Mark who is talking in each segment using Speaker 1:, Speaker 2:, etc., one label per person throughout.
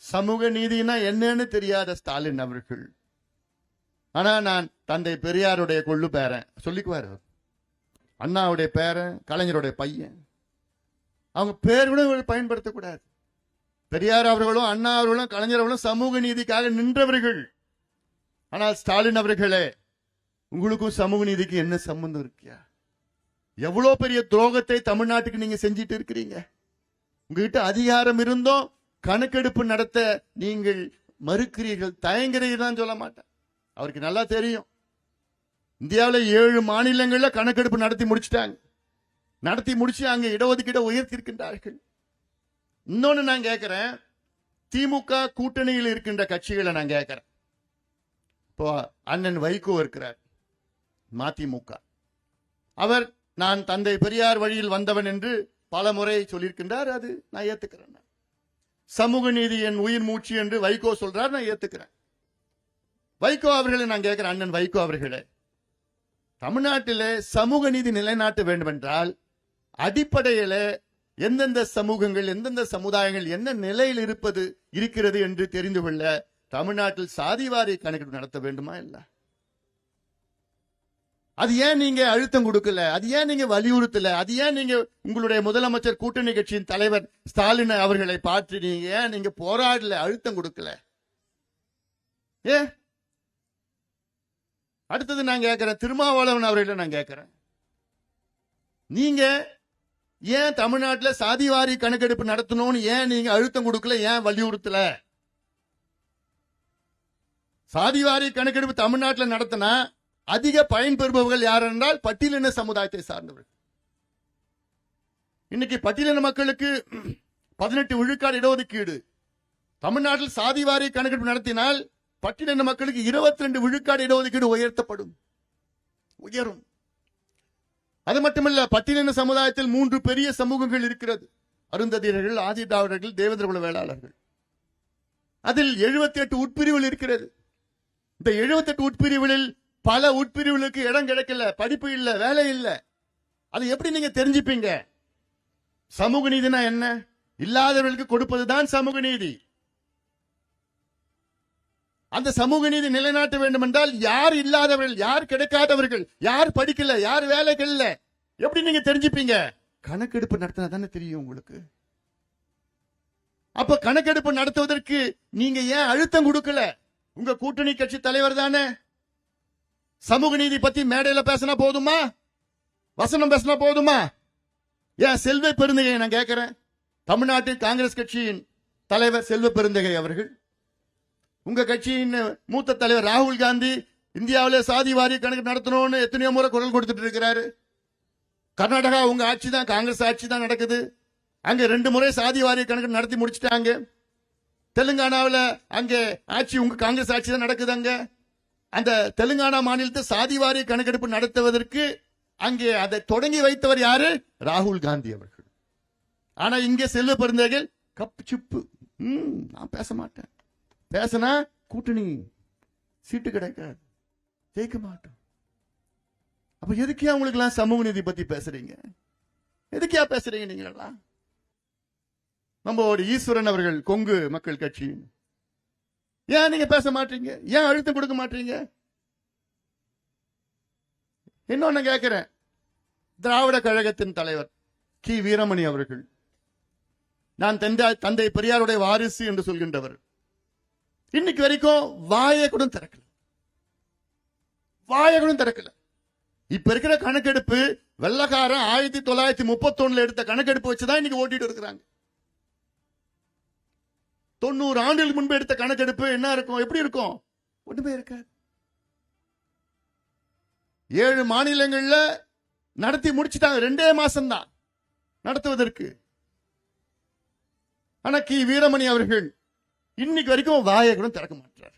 Speaker 1: சமூக நீதினா என்னன்னு தெரியாத ஸ்டாலின் அவர்கள். ஆனா நான் தந்தை பெரியாருடைய கொள்ளு பேரன் சொல்லிக்குவாரு. அண்ணாவுடைய பேரன், கலைஞருடைய பையன். அவங்க பேர் கூட பயன்படுத்தக்கூடாது. பெரியார் அவர்களும் அண்ணா அவர்களும் கலைஞர் அவர்களும் சமூக நீதிக்காக நின்றவர்கள். ஆனால் ஸ்டாலின் அவர்களே, உங்களுக்கும் சமூக நீதிக்கு என்ன சம்பந்தம் இருக்கியா? எவ்வளவு பெரிய துரோகத்தை தமிழ்நாட்டுக்கு நீங்க செஞ்சிட்டு இருக்கிறீங்க. உங்ககிட்ட அதிகாரம் இருந்தும் கணக்கெடுப்பு நடத்த நீங்கள் மறுக்கிறீர்கள், தயங்குறீர்கள் தான் சொல்ல மாட்டேன். அவருக்கு நல்லா தெரியும். இந்தியாவில் 7 மாநிலங்கள்ல கணக்கெடுப்பு நடத்தி முடிச்சுட்டாங்க. நடத்தி முடிச்சு அங்க இடஒதுக்கீட்டை உயர்த்தி இருக்கின்றார்கள். இன்னொன்னு நான் கேட்கிறேன், திமுக கூட்டணியில் இருக்கின்ற கட்சிகளை நான் கேட்கிறேன். இப்போ அண்ணன் வைகோ இருக்கிறார், மதிமுக. அவர் நான் தந்தை பெரியார் வழியில் வந்தவன் என்று பல முறை சொல்லியிருக்கின்றார். அது நான் ஏத்துக்கிறேன். சமூக நீதி என் உயிர் மூச்சு என்று வைகோ சொல்றார், நான் ஏத்துக்கிறேன். வைகோ அவர்களை நான் கேட்கிறேன், அண்ணன் வைகோ அவர்களே, தமிழ்நாட்டிலே சமூக நீதி நிலைநாட்ட வேண்டும் என்றால் அடிப்படையில எந்தெந்த சமூகங்கள், எந்தெந்த சமுதாயங்கள் என்ன நிலையில் இருக்கிறது என்று தெரிந்து கொள்ள தமிழ்நாட்டில் சாதிவாரி கணக்கெடுப்பு நடத்த வேண்டுமா இல்ல? அது ஏன் நீங்க அழுத்தம் கொடுக்கல? அது ஏன் நீங்க வலியுறுத்தல? அது ஏன் நீங்க உங்களுடைய முதலமைச்சர் கூட்டணி கட்சியின் தலைவர் ஸ்டாலின் அவர்களை பார்த்து ஏன் நீங்க போராடல, அழுத்தம் கொடுக்கல? ஏ அடுத்தது நான் கேட்கிறேன், திருமாவளவன் அவர்களை நான் கேட்கிறேன், நீங்க ஏன் தமிழ்நாட்டில் சாதிவாரி கணக்கெடுப்பு நடத்தணும்னு ஏன் நீங்க அழுத்தம் கொடுக்கல, ஏன் வலியுறுத்தல? சாதிவாரி கணக்கெடுப்பு தமிழ்நாட்டில் நடத்தினா அதிக பயன்பெறுபவர்கள் யார் என்றால் பட்டியலின சமுதாயத்தை சார்ந்தவர்கள். இன்னைக்கு பட்டியலின மக்களுக்கு 18 விழுக்காடு இடஒதுக்கீடு. தமிழ்நாட்டில் சாதிவாரி கணக்கெடுப்பு நடத்தினால் பட்டியலின மக்களுக்கு 22 விழுக்காடு இடஒதுக்கீடு உயரும். அது மட்டுமல்ல, பட்டியலின சமுதாயத்தில் 3 பெரிய சமூகங்கள் இருக்கிறது. அருந்ததியர்கள், ஆதி திராவிடர்கள், தேவேந்திர குல வேளாளர்கள். அதில் 78 உட்பிரிவுகள் இருக்கிறது. இந்த 78 உட்பிரிவுகளில் பல உட்பிரிவுகளுக்கு இடம் கிடைக்கல, படிப்பு இல்ல, வேலை இல்ல. அது எப்படி நீங்க தெரிஞ்சுப்பீங்க? சமூக நீதினா என்ன? இல்லாதவர்களுக்கு கொடுப்பதுதான் சமூக நீதி. அந்த சமூக நீதி நிலைநாட்ட வேண்டும் என்றால் யார் இல்லாதவர்கள், யார் கிடைக்காதவர்கள், யார் படிக்கல, யார் வேலைக்கு இல்ல, எப்படி நீங்க தெரிஞ்சுப்பீங்க? கணக்கெடுப்பு நடத்தினா தானே தெரியும் உங்களுக்கு. அப்ப கணக்கெடுப்பு நடத்துவதற்கு நீங்க ஏன் அழுத்தம் கொடுக்கல? உங்க கூட்டணி கட்சி தலைவர் தானே. சமூக நீதி பத்தி மேடையில பேசினா போதுமா? வசனம் பேசினா போதுமா? ஏன் செல்வ பெருந்தகை நான் கேட்கிறேன், தமிழ்நாட்டில் காங்கிரஸ் கட்சியின் தலைவர் செல்வ பெருந்தகை அவர்கள், உங்க கட்சியின் மூத்த தலைவர் ராகுல் காந்தி இந்தியாவிலே சாதி வாரி கணக்கு நடத்தணும்னு எத்தனையோ முறை குரல் கொடுத்துட்டு இருக்கிறாரு. கர்நாடகா உங்க ஆட்சி தான், காங்கிரஸ் ஆட்சி தான் நடக்குது. அங்க 2 முறை சாதி வாரி கணக்கு நடத்தி முடிச்சுட்டாங்க. தெலுங்கானாவில் அங்கே ஆட்சி உங்க காங்கிரஸ் ஆட்சி தான் நடக்குது. அங்க அந்த தெலுங்கானா மாநிலத்தை சாதி வாரி கணக்கெடுப்பு நடத்துவதற்கு அங்கே அதை தொடங்கி வைத்தவர் யாரு? ராகுல் காந்தி அவர்கள். ஆனா இங்கே செல்வ பெருந்தகைகள் கப் சிப்பு, நான் பேச மாட்டேன், பேசினா கூட்டணி சீட்டு கிடைக்காது, ஜெயிக்க மாட்டோம். அப்ப எதுக்கே உங்களுக்கு எல்லாம் சமூக நீதி பத்தி பேசுறீங்க? எதுக்கே பேசுறீங்க நீங்களா? நம்மளோட ஈஸ்வரன் அவர்கள் கொங்கு மக்கள் கட்சி, ஏன் நீங்க பேச மாட்டீங்க? ஏன் அழுத்தம் கொடுக்க மாட்டீங்க? இன்னொன்னு கேட்கிறேன், திராவிட கழகத்தின் தலைவர் கி வீரமணி அவர்கள், நான் தந்தை பெரியாருடைய வாரிசு என்று சொல்கின்றவர், இன்னைக்கு வரைக்கும் வாயை கூட திறக்கல. இப்ப இருக்கிற கணக்கெடுப்பு வெள்ளக்காரன் 1931 எடுத்த கணக்கெடுப்பு வச்சுதான் இன்னைக்கு ஓட்டிட்டு இருக்கிறாங்க. 90 ஆண்டுகளுக்கு முன்பு எடுத்த கணக்கெடுப்பு என்ன இருக்கும், எப்படி இருக்கும்? ஒண்ணுமே இருக்காது. 7 மாநிலங்கள்ல நடத்தி முடிச்சுட்டாங்க, 2 மாசம் தான் நடத்துவதற்கு. ஆனா கி வீரமணி அவர்கள் இன்னைக்கு வரைக்கும் வாயை கூட திறக்க மாட்டார்.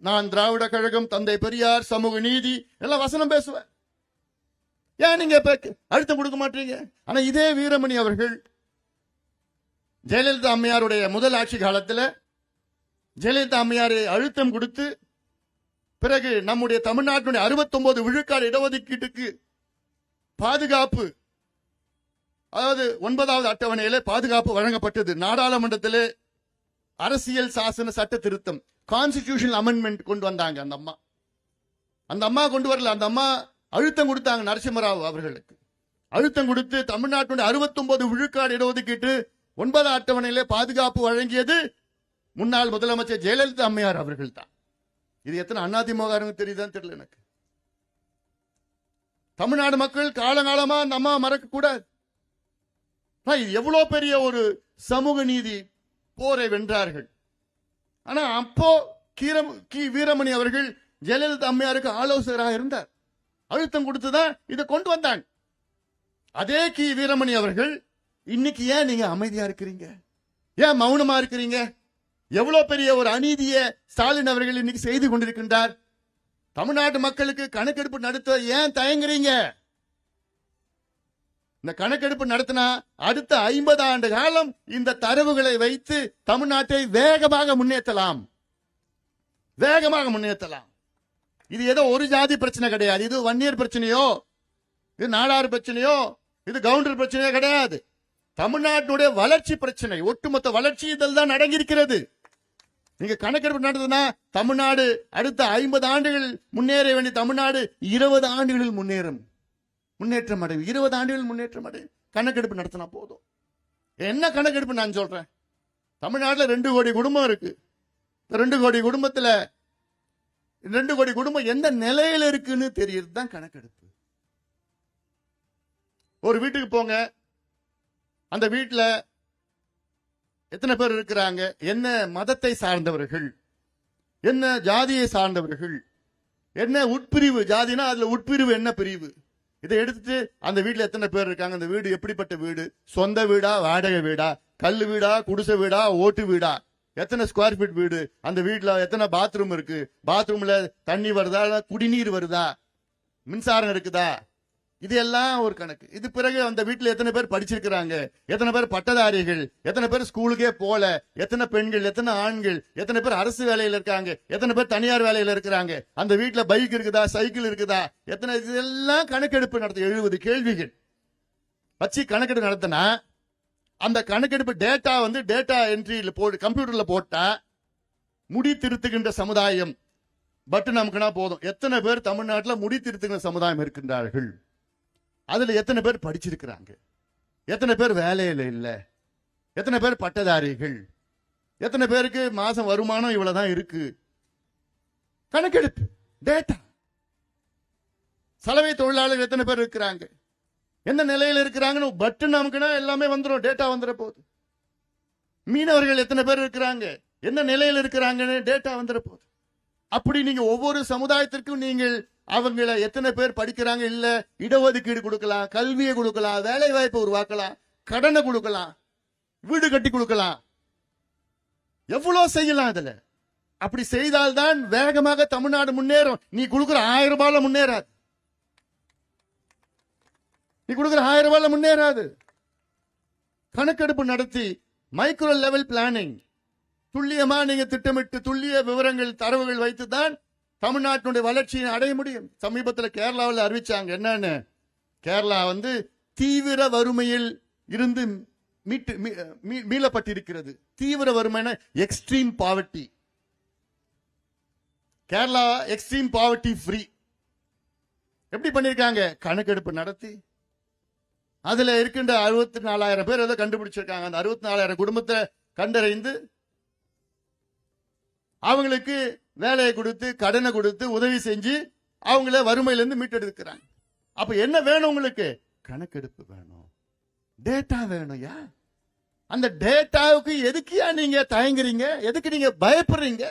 Speaker 1: நான் திராவிட கழகம், தந்தை பெரியார், சமூக நீதி எல்லாம் வசனம் பேசுவேன். ஏன் நீங்க அழுத்தம் கொடுக்க மாட்டீங்க? ஆனா இதே வீரமணி அவர்கள் ஜெயலலிதா அம்மையாருடைய முதல் ஆட்சி காலத்தில் ஜெயலலிதா அம்மையாரை அழுத்தம் கொடுத்து பிறகு நம்முடைய தமிழ்நாட்டினுடைய 69 விழுக்காடு இடஒதுக்கீட்டுக்கு பாதுகாப்பு, அதாவது 9வது அட்டவணையில பாதுகாப்பு வழங்கப்பட்டது. நாடாளுமன்றத்திலே அரசியல் சாசன சட்ட திருத்தம், கான்ஸ்டிடியூஷனல் அமெண்ட்மெண்ட் கொண்டு வந்தாங்க. அந்த அம்மா கொண்டு வரல. அந்த அம்மா அழுத்தம் கொடுத்தாங்க நரசிம்மராவ் அவர்களுக்கு. அழுத்தம் கொடுத்து தமிழ்நாட்டுடைய 69 விழுக்காடு இடஒதுக்கீட்டு 9 அட்டவணையிலே பாதுகாப்பு வழங்கியது முன்னாள் முதலமைச்சர் ஜெயலலிதா அம்மையார் அவர்கள் தான். இது எத்தனை அதிமுக தெரியுதான்னு தெரியல எனக்கு. தமிழ்நாடு மக்கள் காலகாலமா அந்த அம்மா மறக்க கூடாது. இது எவ்வளவு பெரிய ஒரு சமூக நீதி போரை வென்றார்கள். ஆனா அப்போ வீரமணி அவர்கள் ஜெயலலிதா அம்மையாருக்கு ஆலோசகராக இருந்தார். அழுத்தம் கொடுத்துதான் இதை கொண்டு வந்தாங்க. அதே வீரமணி அவர்கள் இன்னைக்கு ஏன் நீங்க அமைதியா இருக்கிறீங்க, ஏன் மௌனமா இருக்கிறீங்க? எவ்வளவு பெரிய ஒரு அநீதியை ஸ்டாலின் அவர்கள் இன்னைக்கு செய்து கொண்டிருக்கின்றார். தமிழ்நாட்டு மக்களுக்கு கணக்கெடுப்பு நடத்த ஏன் தயங்குறீங்க? இந்த கணக்கெடுப்பு நடத்தினா அடுத்த 50 ஆண்டு காலம் இந்த தரவுகளை வைத்து தமிழ்நாட்டை வேகமாக முன்னேற்றலாம். இது ஏதோ ஒரு ஜாதி பிரச்சனை கிடையாது. இது வன்னியர் பிரச்சனையோ, இது நாடார் பிரச்சனையோ, இது கவுண்டர் பிரச்சனையோ கிடையாது. தமிழ்நாட்டுடைய வளர்ச்சி பிரச்சனை, ஒட்டுமொத்த வளர்ச்சி இதில் தான் அடங்கியிருக்கிறது. நீங்க கணக்கெடுப்பு நடந்ததுன்னா தமிழ்நாடு அடுத்த 50 ஆண்டுகள் முன்னேற வேண்டிய தமிழ்நாடு 20 ஆண்டுகளில் முன்னேற்றம் அடையும். 20 ஆண்டுகள் முன்னேற்றம் அடையும். கணக்கெடுப்பு நடத்தினா போதும். என்ன கணக்கெடுப்பு நான் சொல்றேன்? தமிழ்நாட்டில் 2 கோடி குடும்பம் இருக்கு. 2 கோடி குடும்பத்தில் 2 கோடி குடும்பம் எந்த நிலையில இருக்குன்னு தெரியுது தான் கணக்கெடுப்பு. ஒரு வீட்டுக்கு போங்க, அந்த வீட்டில் எத்தனை பேர் இருக்கிறாங்க, என்ன மதத்தை சார்ந்தவர்கள், என்ன ஜாதியை சார்ந்தவர்கள், என்ன உட்பிரிவு, ஜாதினா அதுல உட்பிரிவு என்ன பிரிவு, இதை எடுத்துட்டு அந்த வீட்டுல எத்தனை பேர் இருக்காங்க, அந்த வீடு எப்படிப்பட்ட வீடு, சொந்த வீடா வாடகை வீடா, கல்லு வீடா குடிசை வீடா ஓட்டு வீடா, எத்தனை ஸ்கொயர் ஃபீட் வீடு, அந்த வீட்டுல எத்தனை பாத்ரூம் இருக்கு, பாத்ரூம்ல தண்ணி வருதா, குடிநீர் வருதா, மின்சாரம் இருக்குதா, இது எல்லாம் ஒரு கணக்கு. இது பிறகு அந்த வீட்டுல எத்தனை பேர் படிச்சிருக்கிறாங்க, எத்தனை பேர் பட்டதாரிகள், எத்தனை பேர் ஸ்கூலுக்கே போல, எத்தனை பெண்கள், எத்தனை ஆண்கள், எத்தனை பேர் அரசு வேலையில இருக்காங்க, எத்தனை பேர் தனியார் வேலையில இருக்கிறாங்க, அந்த வீட்டுல பைக் இருக்குதா, சைக்கிள் இருக்குதா, எத்தனை, இதெல்லாம் கணக்கெடுப்பு நடத்த 70 கேள்விகள் வச்சு கணக்கெடுப்பு நடத்தினா அந்த கணக்கெடுப்பு டேட்டா டேட்டா என்ட்ரியில் கம்ப்யூட்டர்ல போட்டா முடி திருத்துகின்ற சமுதாயம் பட்டன் நமக்குனா போதும். எத்தனை பேர் தமிழ்நாட்டில் முடி திருத்துகின்ற சமுதாயம் இருக்கின்றார்கள், அதுல எத்தனை பேர் படிச்சிருக்கிறாங்க, எத்தனை பேர் வேலையில இல்ல, எத்தனை பேர் பட்டதாரிகள், எத்தனை பேருக்கு மாசம் வருமானம் இவ்வளவுதான் இருக்கு. கணக்கெடுப்பு டேட்டா. சலவை தொழிலாளர்கள் எத்தனை பேர் இருக்கிறாங்க, எந்த நிலையில இருக்கிறாங்கன்னு பட்டன் நமக்குனா எல்லாமே வந்துடும், டேட்டா வந்துட போகுது. மீனவர்கள் எத்தனை பேர் இருக்கிறாங்க, என்ன நிலையில இருக்கிறாங்கன்னு டேட்டா வந்துட போகுது. அப்படி நீங்க ஒவ்வொரு சமுதாயத்திற்கும் நீங்கள் அவங்கள எத்தனை பேர் படிக்கிறாங்க, இல்ல இடஒதுக்கீடு கொடுக்கலாம், கல்வியை கொடுக்கலாம், வேலை வாய்ப்பை உருவாக்கலாம், கடனை கொடுக்கலாம், வீடு கட்டி கொடுக்கலாம், எவ்வளவு செய்யலாம். அதுல அப்படி செய்தால்தான் வேகமாக தமிழ்நாடு முன்னேறும். நீ கொடுக்கிற 1000 ரூபாயில முன்னேறாது. நீ கொடுக்கிற 1000 ரூபாயில முன்னேறாது. கணக்கெடுப்பு நடத்தி மைக்ரோ லெவல் பிளானிங் துல்லியமா நீங்க திட்டமிட்டு துல்லிய விவரங்கள் தரவுகள் வைத்துதான் தமிழ்நாட்டினுடைய வளர்ச்சியை அடைய முடியும். சமீபத்தில் கேரளாவில் அறிவிச்சாங்க என்னன்னு, கேரளா தீவிர வறுமையில் இருந்து மீளப்பட்டிருக்கிறது. தீவிர வறுமைனா extreme poverty. Kerala extreme poverty free. எப்படி பண்ணிருக்காங்க? கணக்கெடுப்பு நடத்தி அதுல இருக்கின்ற 64,000 பேர் ஏதோ கண்டுபிடிச்சிருக்காங்க. அந்த 64,000 குடும்பத்தை கண்டறிந்து அவங்களுக்கு வேலையை கொடுத்து கடனை கொடுத்து உதவி செஞ்சு அவங்கள வறுமையிலிருந்து மீட்டெடுக்கிறாங்க. அப்ப என்ன வேணும் உங்களுக்கு? கணக்கெடுப்பு வேணும், டேட்டா வேணும். அந்த டேட்டாவுக்கு எதுக்கியா நீங்க தயங்குறீங்க? எதுக்கு நீங்க பயப்படுறீங்க?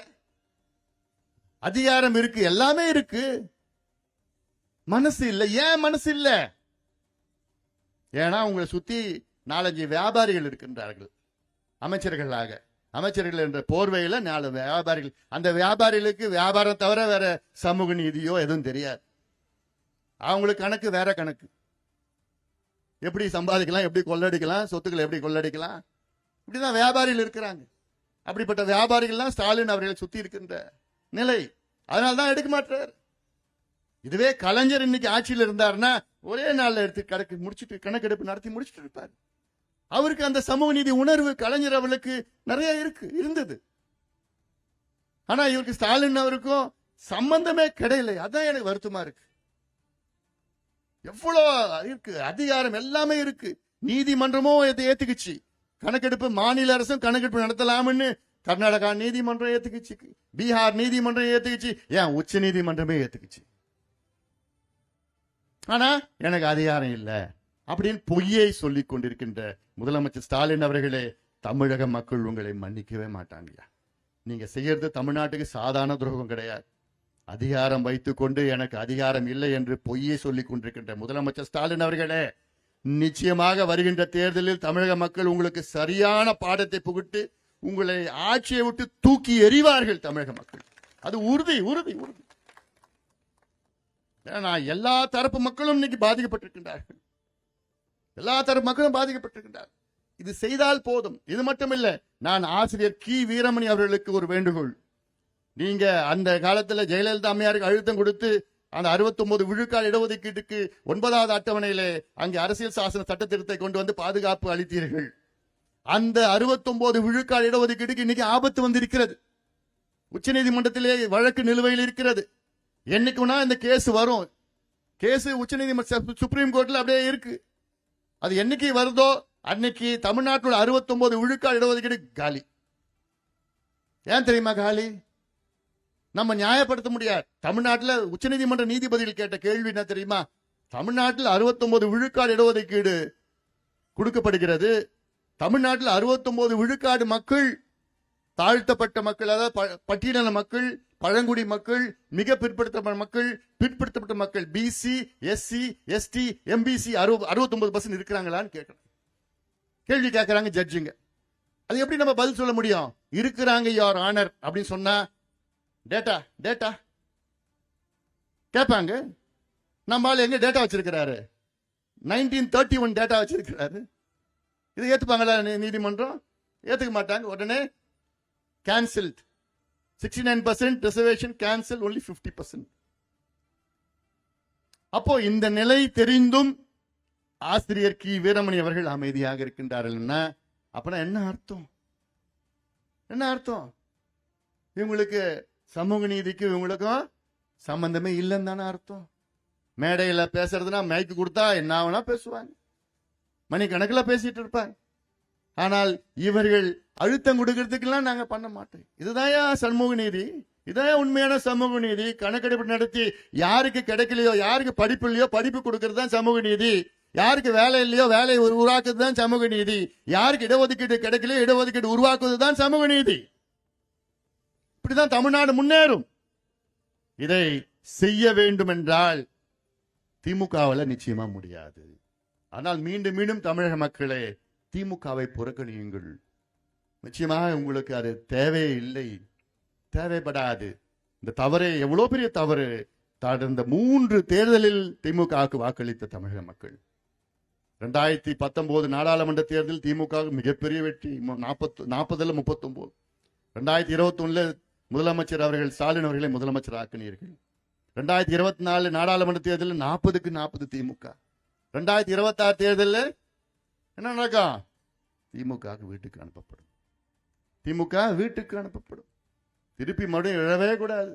Speaker 1: அதிகாரம் இருக்கு, எல்லாமே இருக்கு, மனசு இல்ல. ஏன் மனசு இல்ல? ஏன்னா உங்களை சுத்தி 4-5 வியாபாரிகள் இருக்கின்றார்கள். அமைச்சர்கள் என்ற போர்வையில 4 வியாபாரிகள். அந்த வியாபாரிகளுக்கு வியாபாரம் தவிர வேற சமூக நீதியோ எதுவும் தெரியாது. அவங்களுக்கு கணக்கு வேற கணக்கு. எப்படி சம்பாதிக்கலாம், எப்படி கொள்ளடிக்கலாம், சொத்துக்களை எப்படி கொள்ளடிக்கலாம், இப்படிதான் வியாபாரிகள் இருக்கிறாங்க. அப்படிப்பட்ட வியாபாரிகள்லாம் ஸ்டாலின் அவர்களை சுத்தி இருக்கின்ற நிலை. அதனால்தான் எடுக்க மாட்டார். இதுவே கலைஞர் இன்னைக்கு ஆட்சியில் இருந்தாருன்னா ஒரே நாள்ல எடுத்து கணக்கெடுப்பு நடத்தி முடிச்சுட்டு இருப்பார். அவருக்கு அந்த சமூக நீதி உணர்வு கலைஞர் அவர்களுக்கு நிறைய இருந்தது. ஆனா இவருக்கு ஸ்டாலின் அவருக்கும் சம்பந்தமே கிடையாது. அதான் எனக்கு வருத்தமா இருக்கு. எவ்வளவு இருக்கு அதிகாரம், எல்லாமே இருக்கு. நீதிமன்றமும் ஏத்துக்குச்சு. கணக்கெடுப்பு மாநில அரசும் கணக்கெடுப்பு நடத்தலாம்னு கர்நாடகா நீதிமன்றம் ஏத்துக்குச்சு, பீகார் நீதிமன்றம் ஏத்துக்குச்சு, ஏன் உச்ச நீதிமன்றமே ஏத்துக்குச்சு. ஆனா எனக்கு அதிகாரம் இல்லை அப்படின்னு பொய்யை சொல்லிக் கொண்டிருக்கின்ற முதலமைச்சர் ஸ்டாலின் அவர்களே, தமிழக மக்கள் உங்களை மன்னிக்கவே மாட்டாங்க. நீங்க செய்யறது தமிழ்நாட்டுக்கு சாதாரண துரோகம் கிடையாது. அதிகாரம் வைத்துக் கொண்டு எனக்கு அதிகாரம் இல்லை என்று பொய்யை சொல்லிக் கொண்டிருக்கின்ற முதலமைச்சர் ஸ்டாலின் அவர்களே, நிச்சயமாக வருகின்ற தேர்தலில் தமிழக மக்கள் உங்களுக்கு சரியான பாடத்தை புகுட்டு உங்களை ஆட்சியை விட்டு தூக்கி எறிவார்கள் தமிழக மக்கள். அது உறுதி உறுதி உறுதி. எல்லா தரப்பு மக்களும் இன்னைக்கு பாதிக்கப்பட்டிருக்கின்றார்கள். எல்லா தரப்பு மக்களும் பாதிக்கப்பட்டிருக்கின்றார்கள். இது செய்தால் போதும். இது மட்டும் இல்ல, நான் ஆசிரியர் கி வீரமணி அவர்களுக்கு ஒரு வேண்டுகோள். நீங்க அந்த காலத்துல ஜெயலலிதா அம்மையாருக்கு அழுத்தம் கொடுத்து அந்த 69 விழுக்காடு இடஒதுக்கீட்டுக்கு 9வது அட்டவணையிலே அங்கே அரசியல் சாசன சட்ட திருத்தத்தை கொண்டு வந்து பாதுகாப்பு அளித்தீர்கள். அந்த 69 விழுக்காடு இடஒதுக்கீட்டுக்கு இன்னைக்கு ஆபத்து வந்திருக்கிறது. உச்ச நீதிமன்றத்திலே வழக்கு நிலுவையில் இருக்கிறது. என்னைக்குனா இந்த கேஸ் வரும். கேஸ் உச்ச நீதிமன்ற சுப்ரீம் கோர்ட்ல அப்படியே இருக்கு. அது என்னைக்கு வருதோ அன்னைக்கு தமிழ்நாட்டில் 69 விழுக்காடு இடஒதுக்கீடு காலி. ஏன் தெரியுமா காலி? நம்ம நியாயப்படுத்த முடியாது. தமிழ்நாட்டில் உச்சநீதிமன்ற நீதிபதிகள் கேட்ட கேள்வி என்ன தெரியுமா? தமிழ்நாட்டில் 69 விழுக்காடு இடஒதுக்கீடு கொடுக்கப்படுகிறது. தமிழ்நாட்டில் 69 விழுக்காடு மக்கள் தாழ்த்தப்பட்ட மக்கள், அதாவது பட்டியலின மக்கள், பழங்குடி மக்கள், மிக பிற்படுத்தப்பட்ட மக்கள், பிற்படுத்தப்பட்ட மக்கள், பிசி, எஸ்சி, எஸ்டி, எம்பிசி 69% இருக்கிறாங்களான்னு கேட்கணும். கேள்வி கேட்கிறாங்க ஜட்ஜுங்க. அது எப்படி நம்ம பதில் சொல்ல முடியும்? இருக்கிறாங்க யுவர் ஆனர் அப்படின்னு சொன்னா டேட்டா டேட்டா கேட்பாங்க. நம்ம ஆள் எங்க டேட்டா வச்சிருக்கிறாரு? 1931 டேட்டா வச்சிருக்கிறாரு. இதை ஏத்துப்பாங்களா நீதிமன்றம்? ஏத்துக்க மாட்டாங்க. உடனே கேன்சல்ட். 69% reservation cancel, only 50%. அப்போ இந்த நிலை தெரிந்தும் ஆசிரியர் கி வீரமணி அவர்கள் அமைதியாக இருக்கின்றார்கள். அப்பனா என்ன அர்த்தம்? என்ன அர்த்தம்? இவங்களுக்கு சமூக நீதிக்கு இவங்களுக்கும் சம்பந்தமே இல்லைன்னு தானே அர்த்தம். மேடையில பேசுறதுனா மைக்கு கொடுத்தா என்ன ஆகுனா பேசுவாங்க, மணிக்கணக்கில் பேசிட்டு இருப்பாங்க. ஆனால் இவர்கள் அழுத்தம் கொடுக்கறதுக்கெல்லாம் நாங்க பண்ண மாட்டோம். இதுதான் சமூக நீதி, இதான் உண்மையான சமூக நீதி. கணக்கெடுப்பு நடத்தி யாருக்கு கிடைக்கலையோ, யாருக்கு படிப்பு இல்லையோ படிப்பு கொடுக்கறது தான் சமூக நீதி. யாருக்கு வேலை இல்லையோ வேலையை உருவாக்குறது தான் சமூக நீதி. யாருக்கு இடஒதுக்கீடு கிடைக்கலையோ இடஒதுக்கீடு உருவாக்குவது தான் சமூக நீதி. இப்படிதான் தமிழ்நாடு முன்னேறும். இதை செய்ய வேண்டும் என்றால் திமுகவில் நிச்சயமா முடியாது. ஆனால் மீண்டும் மீண்டும் தமிழக மக்களே, திமுகவை புறக்கணியுங்கள். நிச்சயமாக உங்களுக்கு அது தேவையே இல்லை, தேவைப்படாது. இந்த தவறே எவ்வளவு பெரிய தவறு. கடந்த 3 தேர்தலில் திமுகவுக்கு வாக்களித்த தமிழக மக்கள். 2019 நாடாளுமன்ற தேர்தல் திமுக மிகப்பெரிய வெற்றி, 40ல் 39. 2021 முதலமைச்சர் அவர்கள் ஸ்டாலின் அவர்களை முதலமைச்சர் ஆக்கினீர்கள். 2024 நாடாளுமன்ற தேர்தலில் 40க்கு 40 திமுக. 2026 தேர்தலில் என்ன நடக்கும்? திமுக வீட்டுக்கு அனுப்பப்படும். திமுக வீட்டுக்கு அனுப்பப்படும். திருப்பி மறுபடியும் எழவே கூடாது.